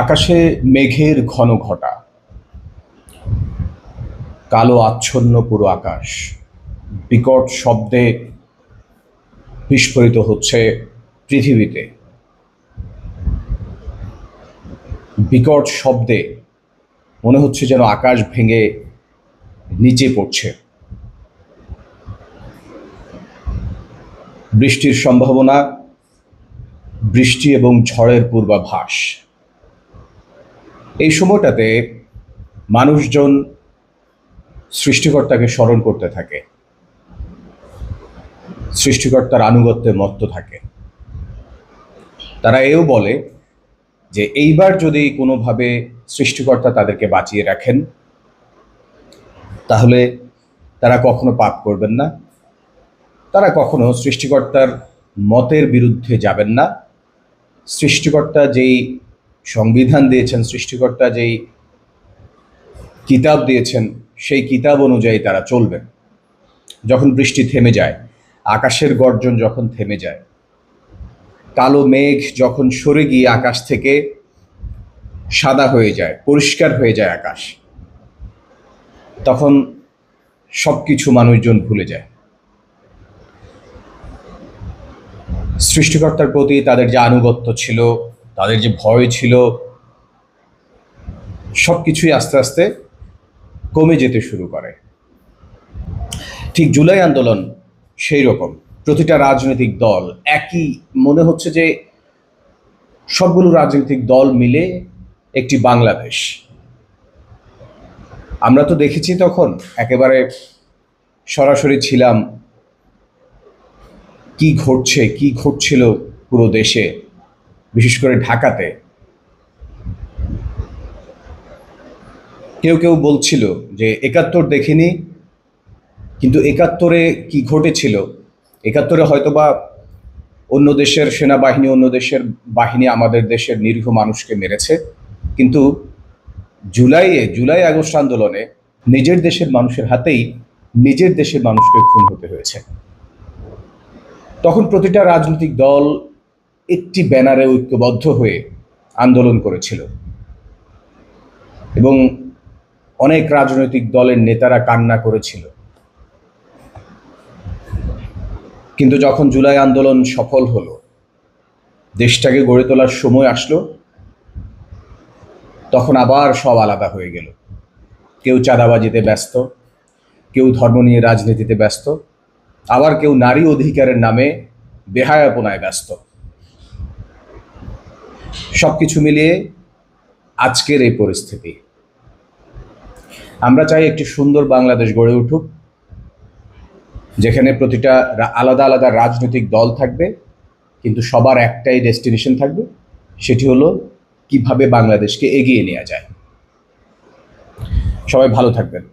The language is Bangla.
আকাশে মেঘের ঘন ঘটা, কালো আচ্ছন্ন পুরো আকাশ বিকট শব্দে বিস্ফোরিত হচ্ছে পৃথিবীতে। বিকট শব্দে মনে হচ্ছে যেন আকাশ ভেঙে নিচে পড়ছে। বৃষ্টির সম্ভাবনা, বৃষ্টি এবং ঝড়ের পূর্বাভাস। এই সময়টাতে মানুষজন সৃষ্টিকর্তাকে স্মরণ করতে থাকে, সৃষ্টিকর্তার আনুগত্যে মত্ত থাকে। তারা এও বলে যে এইবার যদি কোনোভাবে সৃষ্টিকর্তা তাদেরকে বাঁচিয়ে রাখেন, তাহলে তারা কখনো পাপ করবেন না, তারা কখনো সৃষ্টিকর্তার মতের বিরুদ্ধে যাবেন না। সৃষ্টিকর্তা যেই সংবিধান দিয়েছেন, সৃষ্টিকর্তা যেই কিতাব দিয়েছেন, সেই কিতাব অনুযায়ী তারা চলবেন। যখন বৃষ্টি থেমে যায়, আকাশের গর্জন যখন থেমে যায়, কালো মেঘ যখন সরে গিয়ে আকাশ থেকে সাদা হয়ে যায়, পরিষ্কার হয়ে যায় আকাশ, তখন সবকিছু মানুষজন ভুলে যায়। সৃষ্টিকর্তার প্রতি তাদের যে আনুগত্য ছিল, তাদের যে ভয় ছিল, সবকিছুই আস্তে আস্তে কমে যেতে শুরু করে। ঠিক জুলাই আন্দোলন সেই রকম। প্রতিটা রাজনৈতিক দল একই, মনে হচ্ছে যে সবগুলো রাজনৈতিক দল মিলে একটি বাংলাদেশ। আমরা তো দেখেছি, তখন একেবারে সরাসরি ছিলাম কি ঘটছে, কি ঘটছিল পুরো দেশে, বিশেষ করে ঢাকাতে। কেউ কেউ বলছিল যে ৭১ দেখিনি, কিন্তু ৭১-এ কি ঘটেছিল, ৭১-এ হয়তোবা অন্য দেশের সেনাবাহিনী, অন্য দেশের বাহিনী আমাদের দেশের নিরীহ মানুষকে মেরেছে, কিন্তু জুলাই আগস্ট আন্দোলনে নিজের দেশের মানুষের হাতেই নিজের দেশের মানুষকে খুন হতে হয়েছে। তখন প্রতিটা রাজনৈতিক দল একটি ব্যানারে ঐক্যবদ্ধ হয়ে আন্দোলন করেছিল এবং অনেক রাজনৈতিক দলের নেতারা কান্না করেছিল। কিন্তু যখন জুলাই আন্দোলন সফল হলো, দেশটাকে গড়ে তোলার সময় আসলো, তখন আবার সব আলাদা হয়ে গেল। কেউ চাঁদাবাজিতে ব্যস্ত, কেউ ধর্ম নিয়ে রাজনীতিতে ব্যস্ত, আবার কেউ নারী অধিকারের নামে বেহায়াপনায় ব্যস্ত। সবকিছু মিলিয়ে আজকের এই পরিস্থিতি। আমরা চাই একটি সুন্দর বাংলাদেশ গড়ে উঠুক, যেখানে প্রতিটা আলাদা আলাদা রাজনৈতিক দল থাকবে, কিন্তু সবার একটাই ডেস্টিনেশন থাকবে, সেটি হলো কিভাবে বাংলাদেশকে এগিয়ে নেওয়া যায়। সবাই ভালো থাকবেন।